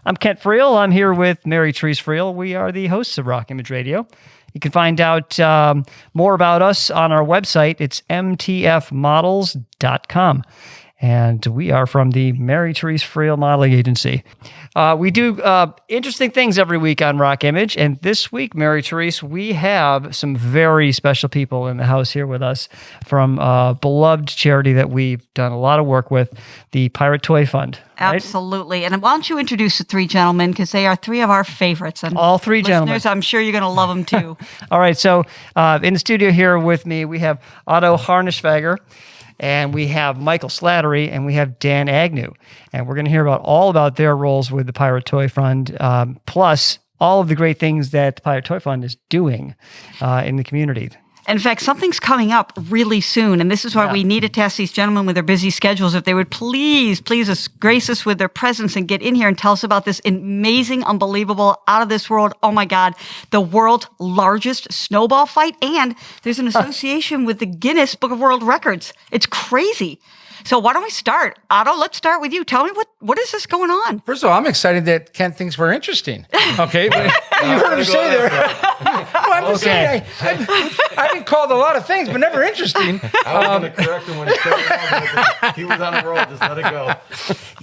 I'm Kent Friel. I'm here with Mary Therese Friel. We are the hosts of ROC Image Radio. You can find out more about us on our website. It's mtfmodels.com. And we are from the Mary Therese Friel Modeling Agency. We do interesting things every week on ROC Image. And this week, Mary Therese, we have some very special people in the house here with us from a beloved charity that we've done a lot of work with, the Pirate Toy Fund. Right? Absolutely. And why don't you introduce the three gentlemen, because they are three of our favorites. And all three gentlemen. I'm sure you're going to love them too. All right. So in the studio here with me, we have Otto Harnischwager, and we have Michael Slattery, and we have Dan Agnew. And we're going to hear all about their roles with the Pirate Toy Fund, plus all of the great things that the Pirate Toy Fund is doing in the community. In fact, something's coming up really soon, and this is why we needed to ask these gentlemen with their busy schedules if they would please grace us with their presence and get in here and tell us about this amazing, unbelievable, out of this world, oh my God, the world's largest snowball fight, and there's an association with the Guinness Book of World Records. It's crazy. So why don't we start? Otto, let's start with you. Tell me what is this going on? First of all, I'm excited that Kent thinks we're interesting. Okay, but you heard him say there. Well, I'm just saying, I've been called a lot of things, but never interesting. I was going to correct him when he said it. He was on a roll. Just let it go.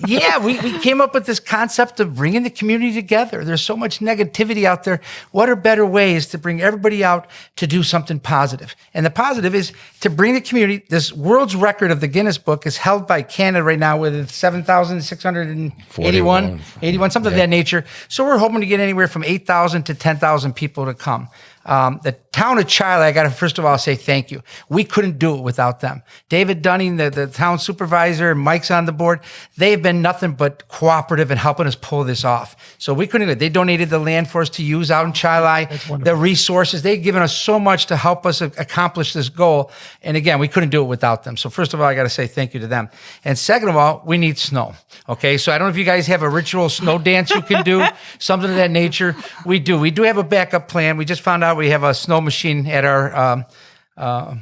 Yeah, we came up with this concept of bringing the community together. There's so much negativity out there. What are better ways to bring everybody out to do something positive? And the positive is to bring the community. This world's record of the Guinness Book is held by Canada right now with 7,681, something of that nature. So we're hoping to get anywhere from 8,000 to 10,000 people to come. The town of Chile, I got to first of all say thank you. We couldn't do it without them. David Dunning, the town supervisor, Mike's on the board. They've been nothing but cooperative in helping us pull this off. So we couldn't do it. They donated the land for us to use out in Chile, the resources. They've given us so much to help us accomplish this goal. And again, we couldn't do it without them. So first of all, I got to say thank you to them. And second of all, we need snow. Okay, so I don't know if you guys have a ritual snow dance you can do, something of that nature. We do. We do have a backup plan. We just found out we have a snow machine at our side.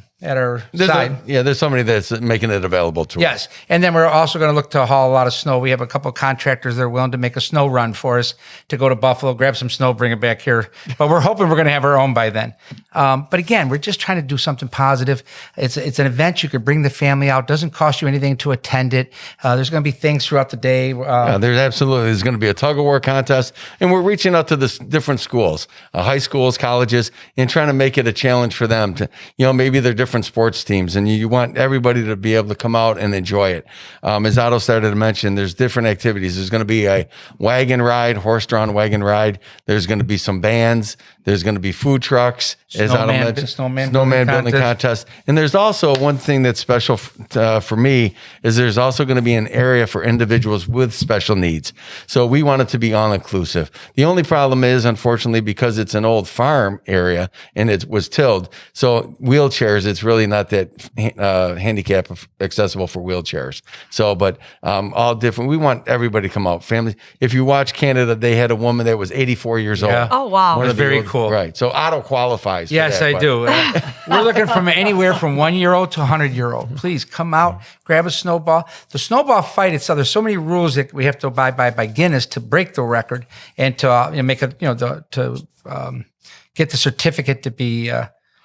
There's somebody that's making it available to us. Yes, and then we're also going to look to haul a lot of snow. We have a couple of contractors that are willing to make a snow run for us to go to Buffalo, grab some snow, bring it back here. But we're hoping we're going to have our own by then. But again, we're just trying to do something positive. It's an event. You could bring the family out. It doesn't cost you anything to attend it. There's going to be things throughout the day. There's going to be a tug of war contest, and we're reaching out to the different schools, high schools, colleges, and trying to make it a challenge for them to, maybe they're different sports teams, and you want everybody to be able to come out and enjoy it. As Otto started to mention, there's different activities. There's going to be a wagon ride, horse-drawn wagon ride. There's going to be some bands. There's going to be food trucks, as Otto mentioned, snowman building contest. And there's also one thing that's special for me is there's also going to be an area for individuals with special needs. So we want it to be all-inclusive. The only problem is, unfortunately, because it's an old farm area and it was tilled, so wheelchairs, it's really not that handicap accessible for wheelchairs. So, but all different. We want everybody to come out. Families. If you watch Canada, they had a woman that was 84 years old. Oh, wow. That's very cool. Right. So Otto qualifies. Yes, I do. We're looking from anywhere from 1-year-old to 100-year-old. Please come out, grab a snowball. The snowball fight itself, there's so many rules that we have to abide by Guinness to break the record and to make it, to get the certificate to be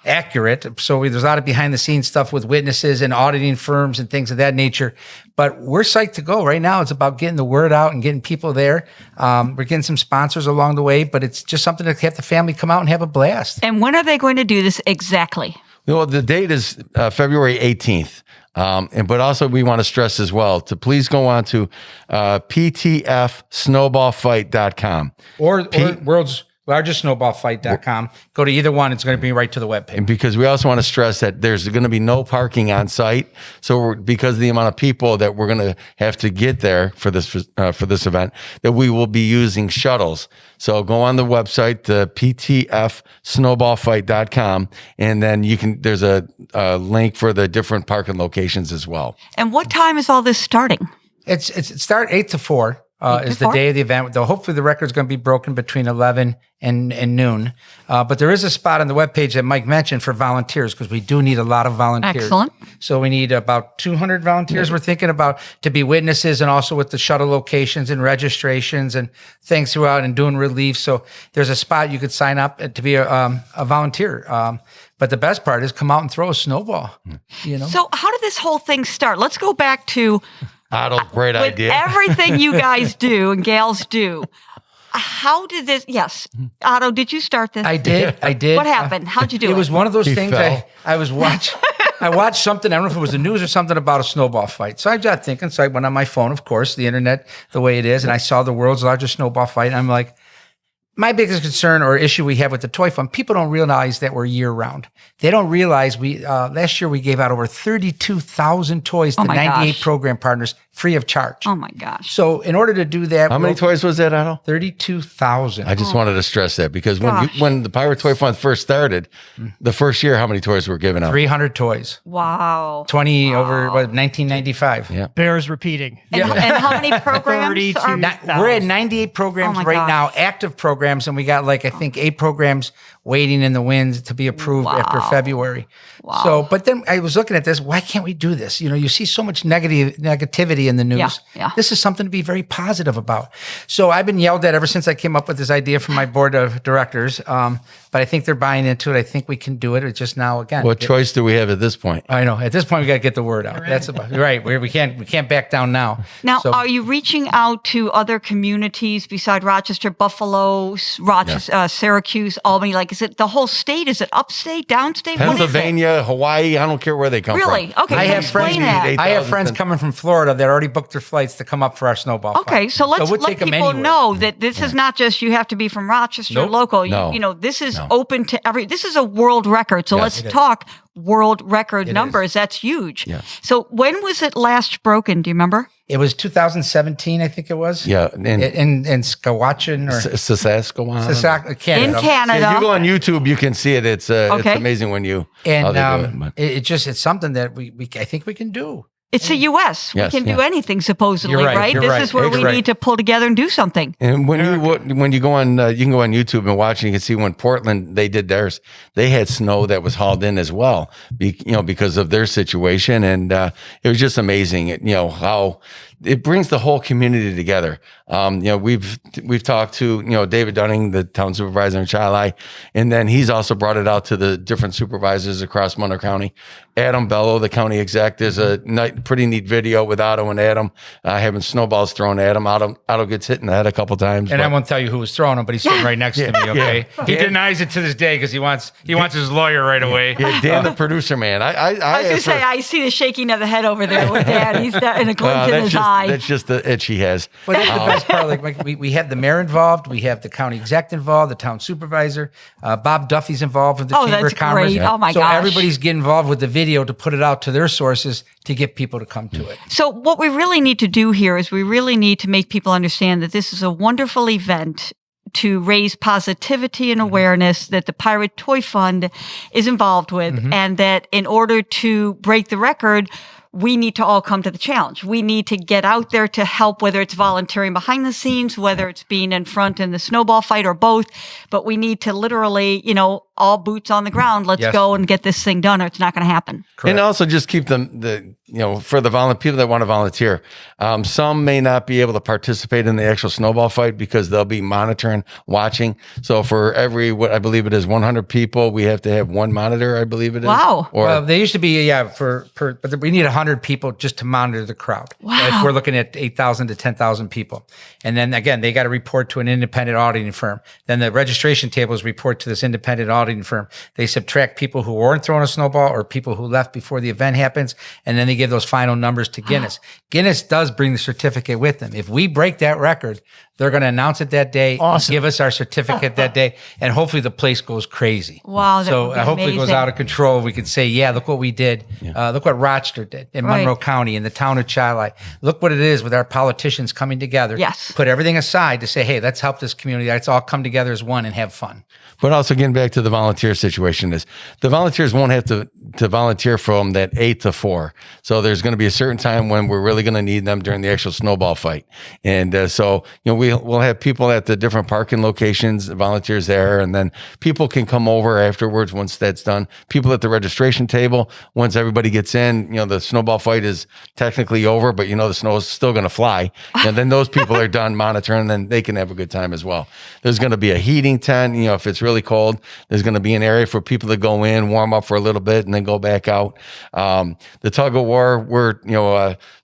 accurate. So there's a lot of behind the scenes stuff with witnesses and auditing firms and things of that nature. But we're psyched to go. Right now, it's about getting the word out and getting people there. We're getting some sponsors along the way, but it's just something to have the family come out and have a blast. And when are they going to do this exactly? Well, the date is February 18th. But also we want to stress as well to please go on to ptfsnowballfight.com. Or World's largestsnowballfight.com. Go to either one. It's going to bring you right to the webpage. And because we also want to stress that there's going to be no parking on site. So because of the amount of people that we're going to have to get there for this event, that we will be using shuttles. So go on the website, the ptfsnowballfight.com, and then there's a link for the different parking locations as well. And what time is all this starting? It start 8 to 4. is the day of the event. Though hopefully the record's going to be broken between 11 and noon. But there is a spot on the webpage that Mike mentioned for volunteers, because we do need a lot of volunteers. Excellent. So we need about 200 volunteers. We're thinking about to be witnesses, and also with the shuttle locations and registrations and things throughout, and doing relief. So there's a spot you could sign up to be a volunteer. But the best part is come out and throw a snowball. You know. So how did this whole thing start? Let's go back to Otto, great with idea. everything you guys do and gals do. How did this? Yes, Otto, did you start this? I did. What happened? How'd you do it? It was one of those things fell. I was watching. I watched something, I don't know if it was the news or something, about a snowball fight. So I got thinking, so I went on my phone, of course, the internet, the way it is, and I saw the world's largest snowball fight. And I'm like, my biggest concern or issue we have with the Toy Fund, people don't realize that we're year round. They don't realize last year we gave out over 32,000 toys to 98 program partners free of charge. Oh my gosh. So in order to do that, How many toys was that, Otto? 32,000. I just wanted to stress that, because when the Pirate Toy Fund first started, the first year, how many toys were given out? 300 toys. Wow. 20 over 1995. Yeah. Bears repeating. And how many programs 32. are? We're at 98 programs Oh my right gosh. now, active programs, and we got I think 8 programs waiting in the wings to be approved after February. Wow. So, but then I was looking at this. Why can't we do this? You know, you see so much negativity in the news. Yeah. This is something to be very positive about. So I've been yelled at ever since I came up with this idea from my board of directors. But I think they're buying into it. I think we can do it. It's just now again. What choice do we have at this point? I know. At this point, we got to get the word out. That's about right. We can't back down now. Now, So- are you reaching out to other communities beside Rochester, Buffalo, Rochester, Syracuse, Albany? Like, is it the whole state? Is it upstate, downstate? What is it? Pennsylvania, Hawaii, I don't care where they come Really? from. Okay, I so have explain friends. that. I have friends coming from Florida that already booked their flights to come up for our snowball fight. Okay, so let's we'll let take 'em people anywhere. know that this is not just you have to be from Rochester Nope. local. No. You know, this is open to this is a world record. So let's talk world record numbers. That's huge. Yes. So when was it last broken? Do you remember? It was 2017, I think it was. Yeah, in Skawatchin or Saskatchewan. Canada. In Canada. If you go on YouTube, you can see it. It's amazing when you how they do it. And But- it's something that I think we can do. It's the U.S. Yes, we can do yeah. anything, supposedly, You're right, right? you're This right, is where we you're need to pull together and do something. And when you go on, you can go on YouTube and watch, and you can see when Portland they did theirs, they had snow that was hauled in as well, because of their situation, and it was just amazing. How it brings the whole community together. We've talked to David Dunning, the town supervisor in Chilai, and then he's also brought it out to the different supervisors across Monroe County. Adam Bello, the county exec, there's a pretty neat video with Otto and Adam having snowballs thrown at him. Otto gets hit in the head a couple times. And I won't tell you who was throwing them, but he's sitting right next to me. Okay, he denies it to this day because he wants his lawyer right away. Yeah, Dan, the producer, man. I was going to say, I see the shaking of the head over there with Dan. He's got in a glint in his eye. That's just the itch he has. But that's the best part. Like we have the mayor involved, we have the county exec involved, the town supervisor, Bob Duffy's involved with the Chamber that's of Commerce. great. Oh my so gosh. everybody's getting involved with the video to put it out to their sources to get people to come to it. So what we really need to do here is we really need to make people understand that this is a wonderful event to raise positivity and awareness that the Pirate Toy Fund is involved with, and that in order to break the record, we need to all come to the challenge. We need to get out there to help, whether it's volunteering behind the scenes, whether it's being in front in the snowball fight or both. But we need to literally, all boots on the ground. Let's go and get this thing done or it's not going to happen. Correct. And also just keep them, for the people that want to volunteer. Some may not be able to participate in the actual snowball fight because they'll be monitoring, watching. So for every, what I believe it is 100 people, we have to have one monitor, I believe it is. Wow. Well, they used to be, but we need 100 people just to monitor the crowd. Wow. If we're looking at 8,000 to 10,000 people. And then again, they got to report to an independent auditing firm. Then the registration tables report to this independent auditing firm. They subtract people who weren't throwing a snowball or people who left before the event happens. And then they give those final numbers to Guinness. Guinness does bring the certificate with them. If we break that record, they're going to announce it that day, Awesome. give us our certificate that day, and hopefully the place goes crazy. Wow, that So would be hopefully it goes amazing. out of control. We could say, yeah, look what we did. Look what Rochester did in Right. Monroe County, in the town of Chilai. Look what it is with our politicians coming together. Yes. Put everything aside to say, hey, let's help this community. Let's all come together as one and have fun. But also getting back to the volunteer situation is. The volunteers won't have to volunteer from that 8 to 4. So there's going to be a certain time when we're really going to need them during the actual snowball fight. And so, we'll have people at the different parking locations, volunteers there, and then people can come over afterwards once that's done. People at the registration table, once everybody gets in, the snowball fight is technically over, but the snow is still going to fly. And then those people are done monitoring, then they can have a good time as well. There's going to be a heating tent. If it's really cold, there's going to be an area for people to go in, warm up for a little bit, and then go back out. The tug of war, we're,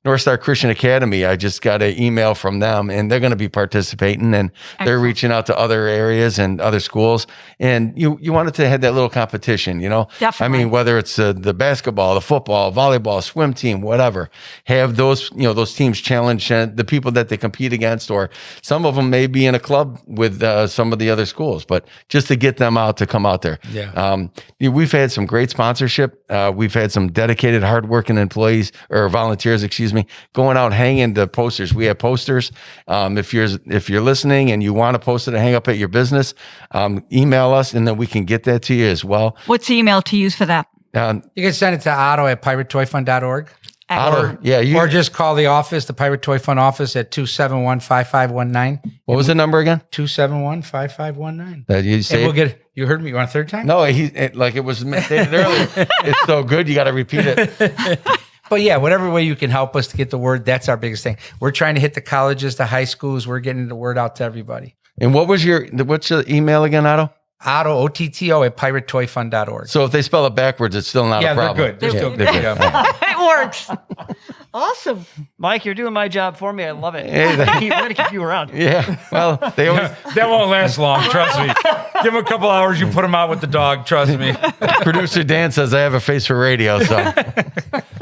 North Star Christian Academy, I just got an email from them, and they're going to be participating, and they're reaching out to other areas and other schools. And you wanted to have that little competition, Definitely. I mean, whether it's the basketball, the football, volleyball, swim team, whatever, have those, those teams challenge the people that they compete against, or some of them may be in a club with some of the other schools, but just to get them out to come out there. Yeah. We've had some great sponsorship. We've had some dedicated, hardworking employees or volunteers, going out hanging the posters. We have posters. If you're listening and you want a poster to hang up at your business, email us and then we can get that to you as well. What's the email to use for that? You can send it to Otto@piratetoyfund.org. Otto, Or just call the office, the Pirate Toy Fund office at 271-5519. What was the number again? 271-5519. That you say? And we'll get, you heard me, you want a third time? No, it was stated earlier. It's so good, you got to repeat it. But yeah, whatever way you can help us to get the word, that's our biggest thing. We're trying to hit the colleges, the high schools. We're getting the word out to everybody. And what's your email again, Otto? Otto, O-T-T-O, at piratetoyfund.org. So if they spell it backwards, it's still not a problem. They're good. They're still good. They're good. It works. Awesome. Mike, you're doing my job for me. I love it. Hey, We're going to keep you around. Yeah. Well, they always That won't last long, trust me. Give him a couple hours, you put him out with the dog, trust me. producer Dan says I have a face for radio, so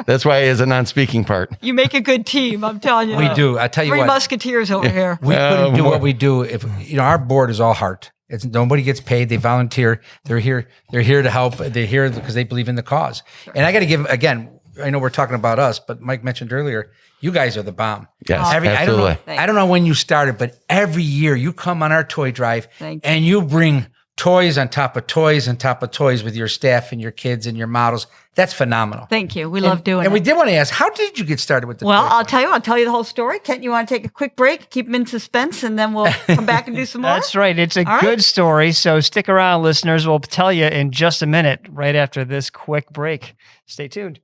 that's why he has a non-speaking part. You make a good team, I'm telling you. We do. I tell you Three what. musketeers over here. We couldn't do what we do if our board is all heart. It's nobody gets paid. They volunteer. They're here to help. They're here because they believe in the cause. And I got to give again. I know we're talking about us, but Mike mentioned earlier, you guys are the bomb. Yes, absolutely. I don't know when you started, but every year you come on our toy drive Thank you. and you bring toys on top of toys on top of toys with your staff and your kids and your models. That's phenomenal. Thank you. We love doing it. And we did want to ask, how did you get started with the Well, toy I'll fund? tell you the whole story. Kent, you want to take a quick break, keep them in suspense, and then we'll come back and do some more? That's right. It's a All right. good story. So stick around, listeners. We'll tell you in just a minute, right after this quick break. Stay tuned.